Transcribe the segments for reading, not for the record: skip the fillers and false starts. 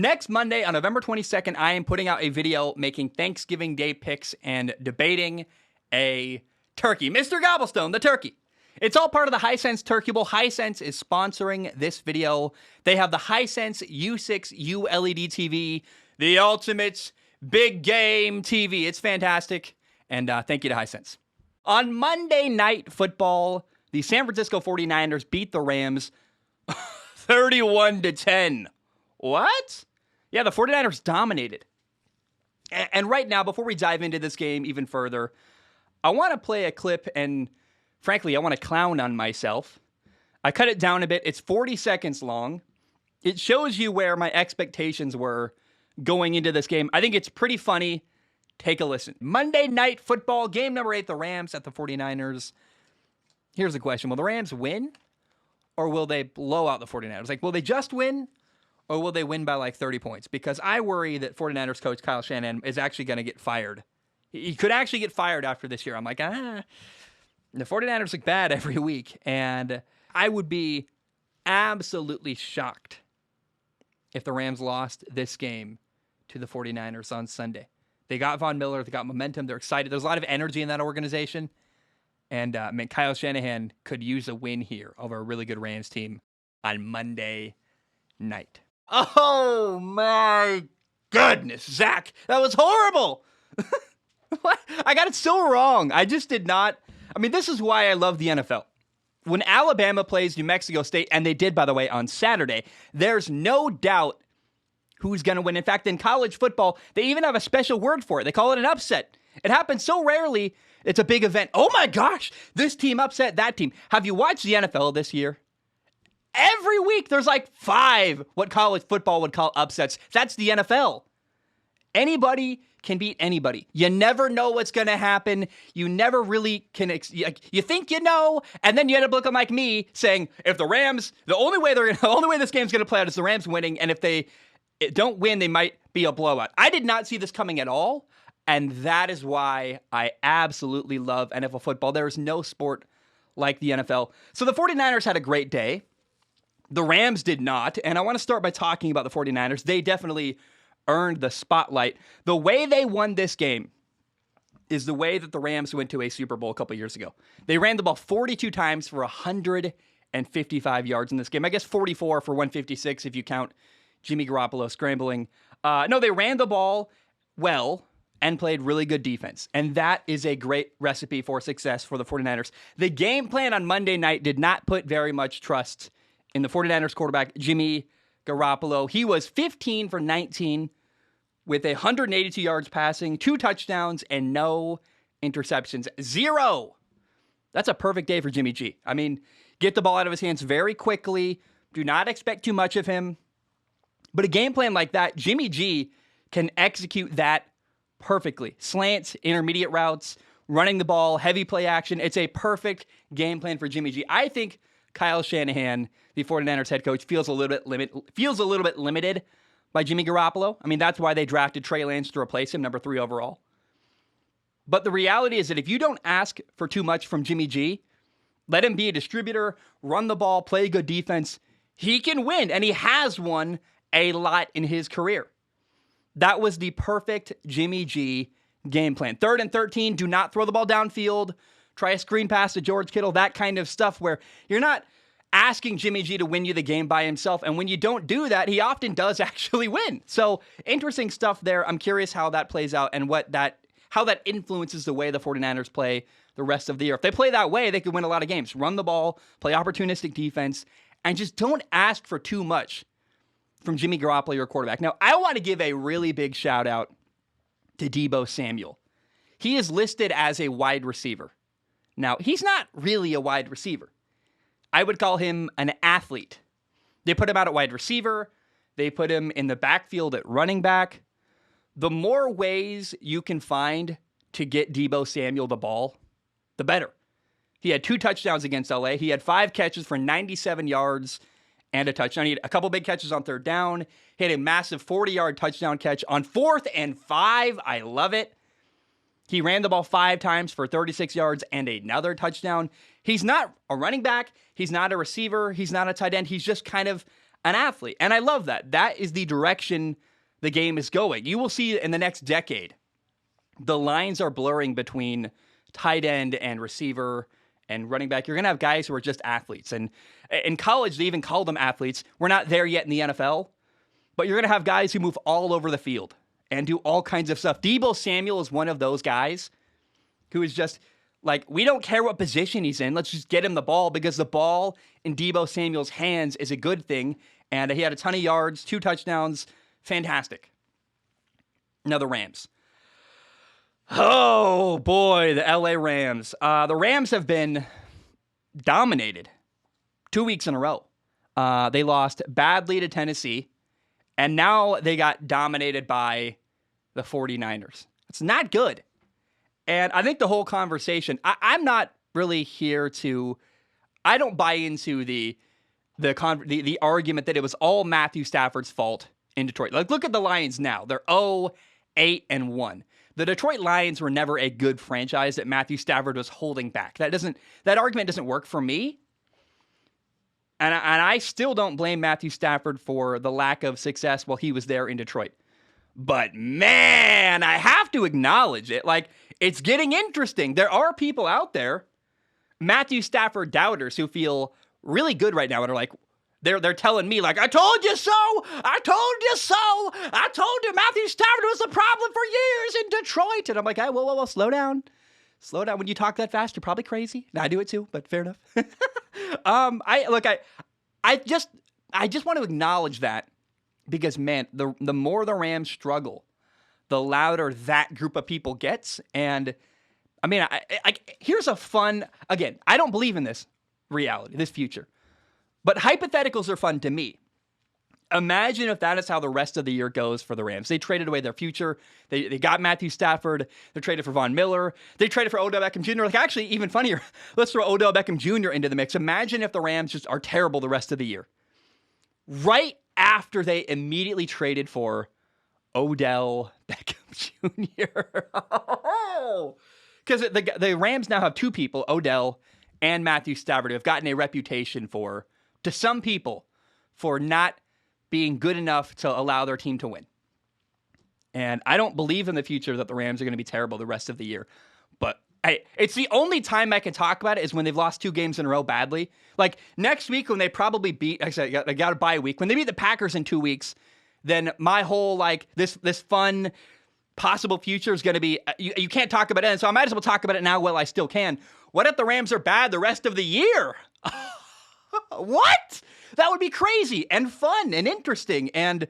Next Monday on November 22nd, I am putting out a video making Thanksgiving Day picks and debating a turkey. Mr. Gobblestone, the turkey. It's all part of the Hisense Turkey Bowl. Hisense is sponsoring this video. They have the Hisense U6 ULED TV, the ultimate big game TV. It's fantastic. And thank you to Hisense. On Monday Night Football, the San Francisco 49ers beat the Rams 31-10. What? Yeah, the 49ers dominated. And right now, before we dive into this game even further, I want to play a clip, and frankly, I want to clown on myself. I cut it down a bit. It's 40 seconds long. It shows you where my expectations were going into this game. I think it's pretty funny. Take a listen. Monday Night Football, game number 8, the Rams at the 49ers. Here's the question. Will the Rams win, or will they blow out the 49ers? Like, will they just win, or will they win by like 30 points? Because I worry that 49ers coach Kyle Shanahan is actually going to get fired. He could actually get fired after this year. I'm like, the 49ers look bad every week. And I would be absolutely shocked if the Rams lost this game to the 49ers on Sunday. They got Von Miller. They got momentum. They're excited. There's a lot of energy in that organization. And Kyle Shanahan could use a win here over a really good Rams team on Monday night. Oh, my goodness, Zach. That was horrible. What? I got it so wrong. I just did not. I mean, this is why I love the NFL. When Alabama plays New Mexico State, and they did, by the way, on Saturday, there's no doubt who's going to win. In fact, in college football, they even have a special word for it. They call it an upset. It happens so rarely, it's a big event. Oh my gosh, this team upset that team. Have you watched the NFL this year? Every week, there's like 5 what college football would call upsets. That's the NFL. Anybody can beat anybody. You never know what's going to happen. You never really can. You think you know, and then you end up looking like me saying, if the Rams, the only way this game's going to play out is the Rams winning, and if they don't win, they might be a blowout. I did not see this coming at all, and that is why I absolutely love NFL football. There is no sport like the NFL. So the 49ers had a great day. The Rams did not, and I want to start by talking about the 49ers. They definitely earned the spotlight. The way they won this game is the way that the Rams went to a Super Bowl a couple years ago. They ran the ball 42 times for 155 yards in this game. I guess 44 for 156 if you count Jimmy Garoppolo scrambling. No, they ran the ball well and played really good defense. And that is a great recipe for success for the 49ers. The game plan on Monday night did not put very much trust in the 49ers quarterback, Jimmy Garoppolo. He was 15 for 19 with 182 yards passing, 2 touchdowns, and no interceptions. 0. That's a perfect day for Jimmy G. I mean, get the ball out of his hands very quickly. Do not expect too much of him. But a game plan like that, Jimmy G can execute that perfectly. Slants, intermediate routes, running the ball, heavy play action. It's a perfect game plan for Jimmy G. I think Kyle Shanahan, the 49ers head coach, feels a little bit limited by Jimmy Garoppolo. I mean, that's why they drafted Trey Lance to replace him, number 3 overall. But the reality is that if you don't ask for too much from Jimmy G, let him be a distributor, run the ball, play good defense, he can win, and he has won a lot in his career. That was the perfect Jimmy G game plan. 3rd and 13, do not throw the ball downfield. Try a screen pass to George Kittle, that kind of stuff where you're not asking Jimmy G to win you the game by himself. And when you don't do that, he often does actually win. So interesting stuff there. I'm curious how that plays out and how that influences the way the 49ers play the rest of the year. If they play that way, they could win a lot of games. Run the ball, play opportunistic defense, and just don't ask for too much from Jimmy Garoppolo, your quarterback. Now, I want to give a really big shout out to Deebo Samuel. He is listed as a wide receiver. Now, he's not really a wide receiver. I would call him an athlete. They put him out at wide receiver. They put him in the backfield at running back. The more ways you can find to get Deebo Samuel the ball, the better. He had 2 touchdowns against LA. He had 5 catches for 97 yards and a touchdown. He had a couple big catches on 3rd down. He had a massive 40-yard touchdown catch on 4th and 5. I love it. He ran the ball 5 times for 36 yards and another touchdown. He's not a running back. He's not a receiver. He's not a tight end. He's just kind of an athlete. And I love that. That is the direction the game is going. You will see in the next decade, the lines are blurring between tight end and receiver and running back. You're going to have guys who are just athletes. And in college, they even call them athletes. We're not there yet in the NFL, but you're going to have guys who move all over the field and do all kinds of stuff. Deebo Samuel is one of those guys who is just like, we don't care what position he's in. Let's just get him the ball, because the ball in Deebo Samuel's hands is a good thing. And he had a ton of yards, 2 touchdowns. Fantastic. Now the Rams. Oh, boy, the LA Rams. The Rams have been dominated 2 weeks in a row. They lost badly to Tennessee, and now they got dominated by the 49ers. It's not good. And I think the whole conversation, I'm not really here to, I don't buy into the argument that it was all Matthew Stafford's fault in Detroit. Like, look at the Lions now. They're 0-8-1. The Detroit Lions were never a good franchise that Matthew Stafford was holding back. That argument doesn't work for me. And I still don't blame Matthew Stafford for the lack of success while he was there in Detroit. But man, I have to acknowledge it. Like, it's getting interesting. There are people out there, Matthew Stafford doubters, who feel really good right now and are like, they're telling me, like, I told you so. I told you so. I told you Matthew Stafford was the problem for years in Detroit. And I'm like, hey, whoa, slow down. Slow down. When you talk that fast, you're probably crazy. I do it too, but fair enough. I just want to acknowledge that, because man, the more the Rams struggle, the louder that group of people gets. And I mean, here's a fun, again, I don't believe in this reality, this future, but hypotheticals are fun to me. Imagine if that is how the rest of the year goes for the Rams. They traded away their future. They got Matthew Stafford. They traded for Von Miller. They traded for Odell Beckham Jr. Like, actually, even funnier, let's throw Odell Beckham Jr. into the mix. Imagine if the Rams just are terrible the rest of the year. Right after they immediately traded for Odell Beckham Jr. Because the Rams now have 2 people, Odell and Matthew Stafford, who have gotten a reputation for, to some people, for not being good enough to allow their team to win. And I don't believe in the future that the Rams are going to be terrible the rest of the year. But hey, it's the only time I can talk about it is when they've lost 2 games in a row badly. Like, next week when they probably beat, I got a bye week. When they beat the Packers in 2 weeks, then my whole, like, this fun possible future is going to be, you can't talk about it. And so I might as well talk about it now while I still can. What if the Rams are bad the rest of the year? What? That would be crazy and fun and interesting. And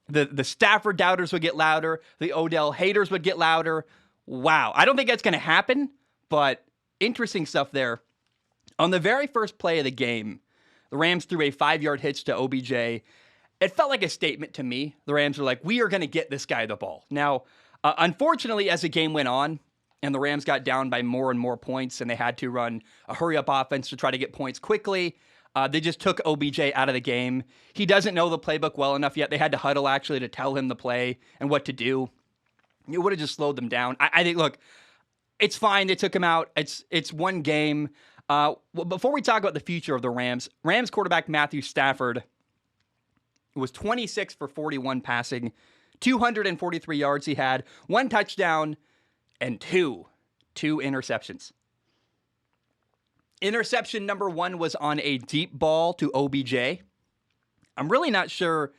the Stafford doubters would get louder. The Odell haters would get louder. Wow. I don't think that's going to happen, but interesting stuff there. On the very first play of the game, the Rams threw a 5-yard hitch to OBJ. It felt like a statement to me. The Rams were like, we are going to get this guy the ball. Now, unfortunately, as the game went on, and the Rams got down by more and more points, and they had to run a hurry-up offense to try to get points quickly, they just took OBJ out of the game. He doesn't know the playbook well enough yet. They had to huddle, actually, to tell him the play and what to do. It would have just slowed them down. I think, look, it's fine. They took him out. It's one game. Before we talk about the future of the Rams quarterback Matthew Stafford was 26 for 41 passing, 243 yards he had, 1 touchdown, and two interceptions. Interception number 1 was on a deep ball to OBJ. I'm really not sure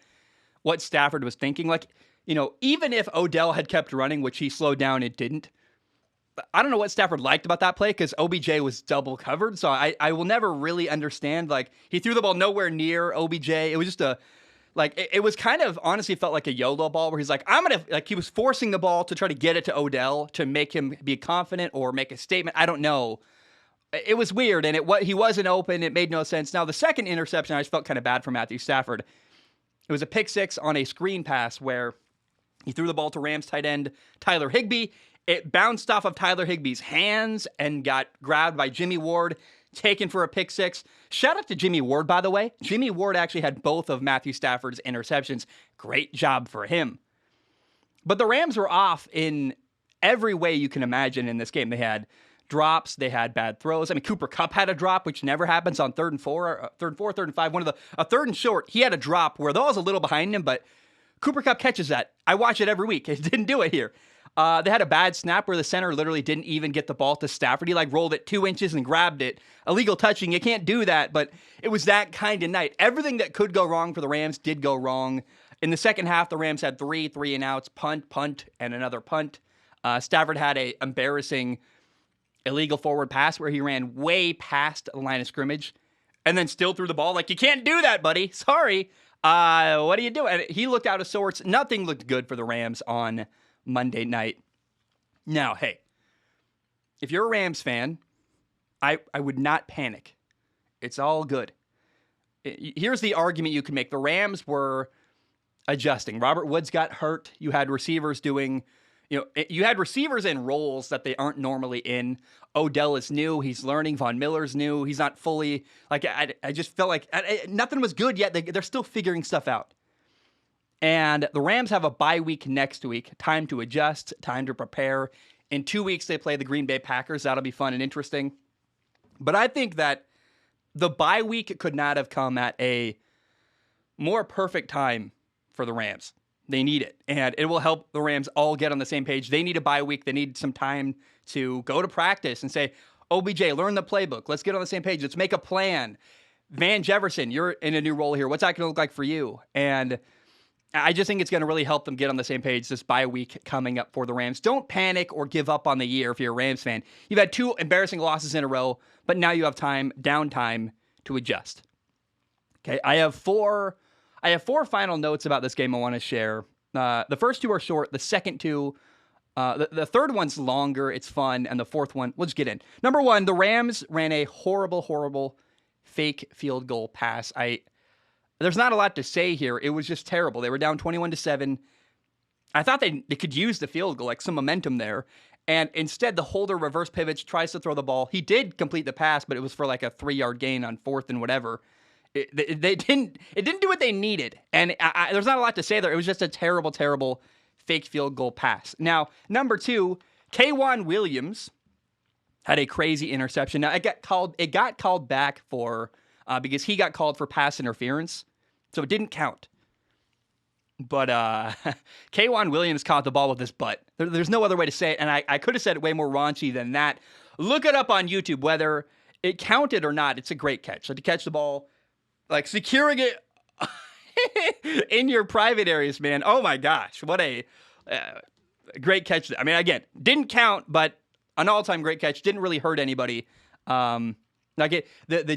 what Stafford was thinking. Like, you know, even if Odell had kept running, which he slowed down, it didn't. I don't know what Stafford liked about that play, because OBJ was double covered. So I will never really understand. Like, he threw the ball nowhere near OBJ. It was just it was kind of, honestly, felt like a YOLO ball where he's like, he was forcing the ball to try to get it to Odell to make him be confident or make a statement. I don't know. It was weird, and he wasn't open. It made no sense. Now, the second interception, I just felt kind of bad for Matthew Stafford. It was a pick 6 on a screen pass where he threw the ball to Rams tight end Tyler Higbee. It bounced off of Tyler Higbee's hands and got grabbed by Jimmy Ward, taken for a pick 6. Shout out to Jimmy Ward, by the way. Jimmy Ward actually had both of Matthew Stafford's interceptions. Great job for him. But the Rams were off in every way you can imagine in this game. They had drops. They had bad throws. I mean, Cooper Kupp had a drop, which never happens on 3rd and 4, 3rd and 4, 3rd and 5. A 3rd and short, he had a drop where the ball was a little behind him, but Cooper Kupp catches that. I watch it every week. He didn't do it here. They had a bad snap where the center literally didn't even get the ball to Stafford. He rolled it 2 inches and grabbed it. Illegal touching. You can't do that, but it was that kind of night. Everything that could go wrong for the Rams did go wrong. In the second half, the Rams had 3 and outs, punt, and another punt. Stafford had a embarrassing illegal forward pass where he ran way past the line of scrimmage and then still threw the ball. You can't do that, buddy. Sorry. What do you do? And he looked out of sorts. Nothing looked good for the Rams on Monday night. Now, hey, if you're a Rams fan, I would not panic. It's all good. Here's the argument you can make. The Rams were adjusting. Robert Woods got hurt. You had receivers doing, you had receivers in roles that they aren't normally in. Odell is new. He's learning. Von Miller's new. He's not fully, I just felt like nothing was good yet. They're still figuring stuff out. And the Rams have a bye week next week. Time to adjust, time to prepare. In 2 weeks, they play the Green Bay Packers. That'll be fun and interesting. But I think that the bye week could not have come at a more perfect time for the Rams. They need it, and it will help the Rams all get on the same page. They need a bye week. They need some time to go to practice and say, OBJ, learn the playbook. Let's get on the same page. Let's make a plan. Van Jefferson, you're in a new role here. What's that going to look like for you? And I just think it's going to really help them get on the same page this bye week coming up for the Rams. Don't panic or give up on the year if you're a Rams fan. You've had 2 embarrassing losses in a row, but now you have downtime to adjust. Okay, I have four final notes about this game I want to share. The first 2 are short. The second 2, the third one's longer. It's fun. And the fourth one, we'll just get in. Number 1, the Rams ran a horrible fake field goal pass. There's not a lot to say here. It was just terrible. They were down 21-7. I thought they could use the field goal, some momentum there. And instead, the holder reverse pivots, tries to throw the ball. He did complete the pass, but it was for a 3-yard gain on 4th and whatever. It didn't do what they needed. And there's not a lot to say there. It was just a terrible fake field goal pass. Now, number 2, K'Wan Williams had a crazy interception. Now, it got called back for because he got called for pass interference. So it didn't count. But K'Wan Williams caught the ball with his butt. There's no other way to say it. And I could have said it way more raunchy than that. Look it up on YouTube, whether it counted or not. It's a great catch. To catch the ball, securing it in your private areas, man. Oh my gosh. What a great catch. I mean, again, didn't count, but an all-time great catch. Didn't really hurt anybody. The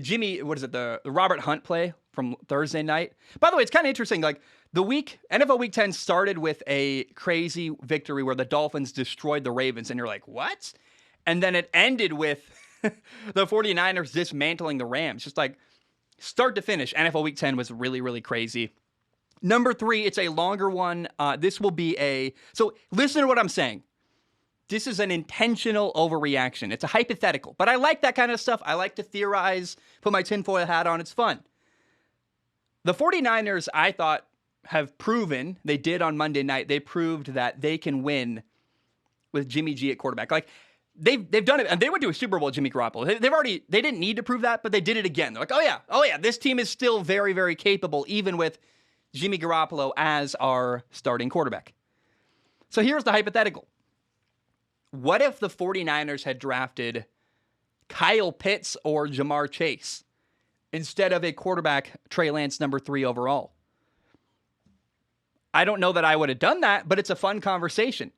Jimmy, what is it? The Robert Hunt play from Thursday night. By the way, it's kind of interesting. NFL Week 10 started with a crazy victory where the Dolphins destroyed the Ravens, and you're like, what? And then it ended with the 49ers dismantling the Rams. Just start to finish. NFL Week 10 was really, really crazy. Number 3, it's a longer one. This will be so listen to what I'm saying. This is an intentional overreaction. It's a hypothetical, but I like that kind of stuff. I like to theorize, put my tinfoil hat on. It's fun. The 49ers, I thought, have proven, they did on Monday night, they proved that they can win with Jimmy G at quarterback. They've done it, and they went to a Super Bowl with Jimmy Garoppolo. They didn't need to prove that, but they did it again. They're oh yeah, this team is still very, very capable, even with Jimmy Garoppolo as our starting quarterback. So here's the hypothetical. What if the 49ers had drafted Kyle Pitts or Jamar Chase instead of a quarterback, Trey Lance, number 3 overall? I don't know that I would have done that, but it's a fun conversation.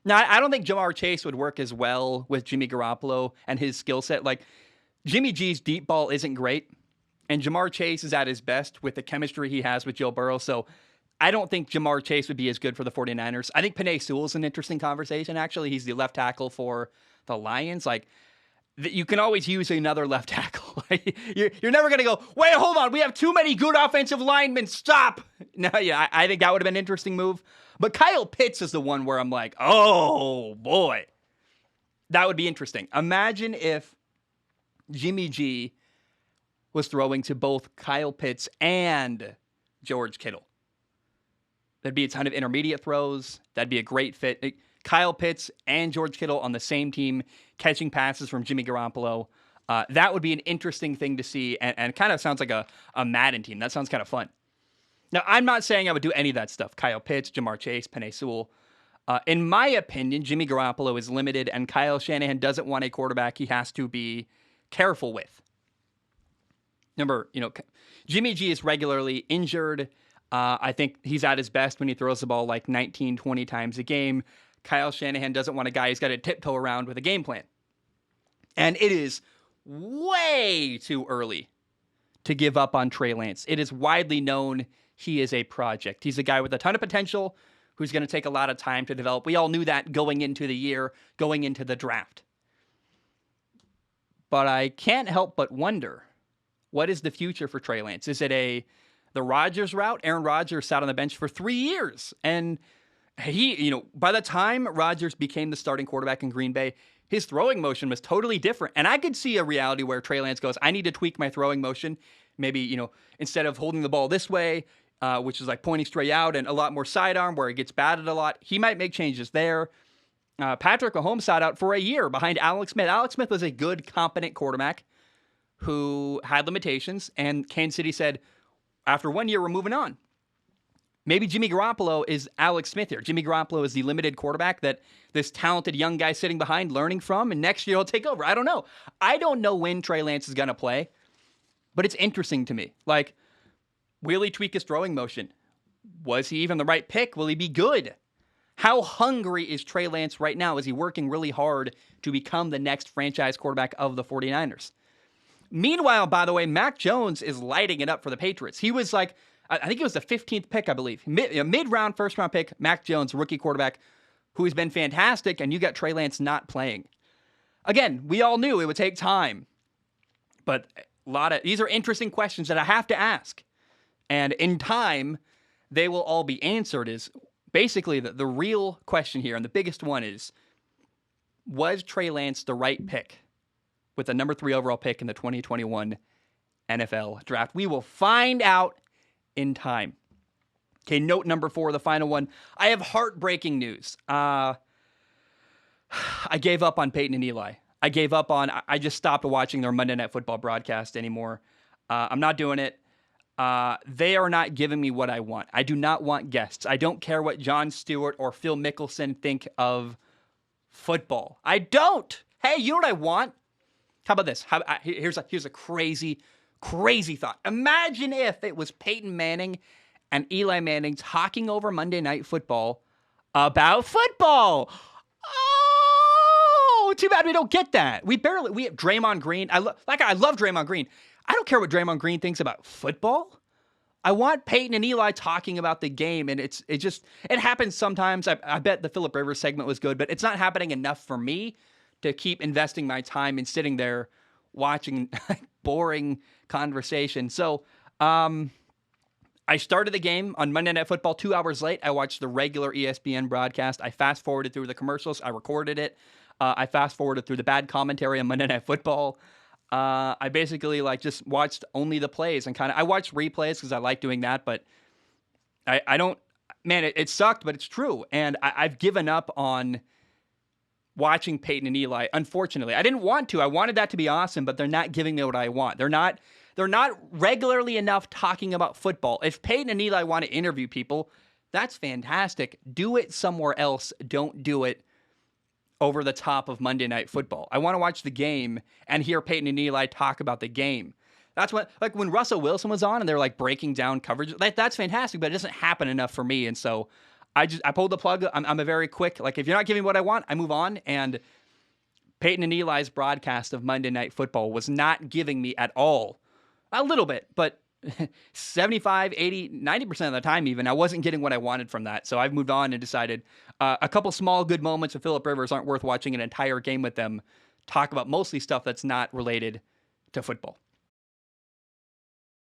Now, I don't think Jamar Chase would work as well with Jimmy Garoppolo and his skill set. Jimmy G's deep ball isn't great, and Jamar Chase is at his best with the chemistry he has with Joe Burrow, so I don't think Jamar Chase would be as good for the 49ers. I think Penei Sewell is an interesting conversation, actually. He's the left tackle for the Lions. You can always use another left tackle. You're never going to go, wait, hold on, we have too many good offensive linemen, stop. No, yeah, I think that would have been an interesting move. But Kyle Pitts is the one where I'm like, oh, boy. That would be interesting. Imagine if Jimmy G was throwing to both Kyle Pitts and George Kittle. That'd be a ton of intermediate throws. That'd be a great fit. Kyle Pitts and George Kittle on the same team catching passes from Jimmy Garoppolo. That would be an interesting thing to see, and kind of sounds like a Madden team. That sounds kind of fun. Now, I'm not saying I would do any of that stuff. Kyle Pitts, Jamar Chase, Penei Sewell. In my opinion, Jimmy Garoppolo is limited, and Kyle Shanahan doesn't want a quarterback he has to be careful with. Remember, Jimmy G is regularly injured. I think he's at his best when he throws the ball like 19, 20 times a game. Kyle Shanahan doesn't want a guy he's got to tiptoe around with a game plan. And it is way too early to give up on Trey Lance. It is widely known he is a project. He's a guy with a ton of potential who's going to take a lot of time to develop. We all knew that going into the year, going into the draft. But I can't help but wonder, what is the future for Trey Lance? Is it the Rodgers route? Aaron Rodgers sat on the bench for 3 years. And he, by the time Rodgers became the starting quarterback in Green Bay, his throwing motion was totally different. And I could see a reality where Trey Lance goes, I need to tweak my throwing motion. Maybe, instead of holding the ball this way, which is like pointing straight out, and a lot more sidearm where it gets batted a lot, he might make changes there. Patrick Mahomes sat out for a year behind Alex Smith. Alex Smith was a good, competent quarterback who had limitations, and Kansas City said, after 1 year, we're moving on. Maybe Jimmy Garoppolo is Alex Smith here. Jimmy Garoppolo is the limited quarterback that this talented young guy sitting behind learning from, and next year he'll take over. I don't know. I don't know when Trey Lance is going to play, but it's interesting to me. Like, will he tweak his throwing motion? Was he even the right pick? Will he be good? How hungry is Trey Lance right now? Is he working really hard to become the next franchise quarterback of the 49ers? Meanwhile, by the way, Mac Jones is lighting it up for the Patriots. He was like, I think it was the 15th pick, I believe. Mid-round, first-round pick, Mac Jones, rookie quarterback, who has been fantastic, and you got Trey Lance not playing. Again, we all knew it would take time, but these are interesting questions that I have to ask. And in time, they will all be answered. Is basically the real question here, and the biggest one is, was Trey Lance the right pick with the number 3 overall pick in the 2021 NFL draft? We will find out in time. Okay, note number 4, the final one. I have heartbreaking news. I gave up on Peyton and Eli. I just stopped watching their Monday Night Football broadcast anymore. I'm not doing it. They are not giving me what I want. I do not want guests. I don't care what Jon Stewart or Phil Mickelson think of football. I don't. Hey, you know what I want? How about this? Here's a crazy thought. Imagine if it was Peyton Manning and Eli Manning talking over Monday Night Football about football. Oh, too bad we don't get that. We have Draymond Green. I love Draymond Green. I don't care what Draymond Green thinks about football. I want Peyton and Eli talking about the game, and it happens sometimes. I bet the Phillip Rivers segment was good, but it's not happening enough for me to keep investing my time and sitting there watching boring conversation. So I started the game on Monday Night Football 2 hours late. I watched the regular ESPN broadcast. I fast-forwarded through the commercials. I recorded it. I fast-forwarded through the bad commentary on Monday Night Football. I basically just watched only the plays and I watched replays because I like doing that, but I don't, man, it sucked, but it's true. And I've given up on watching Peyton and Eli. Unfortunately, I didn't want to. I wanted that to be awesome, but they're not giving me what I want. They're not regularly enough talking about football. If Peyton and Eli want to interview people, that's fantastic. Do it somewhere else. Don't do it over the top of Monday Night Football. I want to watch the game and hear Peyton and Eli talk about the game. That's what, when Russell Wilson was on and they're breaking down coverage, that's fantastic, but it doesn't happen enough for me. And so I pulled the plug. I'm a very quick, if you're not giving me what I want, I move on. And Peyton and Eli's broadcast of Monday Night Football was not giving me at all. A little bit, but 75, 80, 90% of the time even, I wasn't getting what I wanted from that. So I've moved on and decided a couple small good moments of Phillip Rivers aren't worth watching an entire game with them talk about mostly stuff that's not related to football.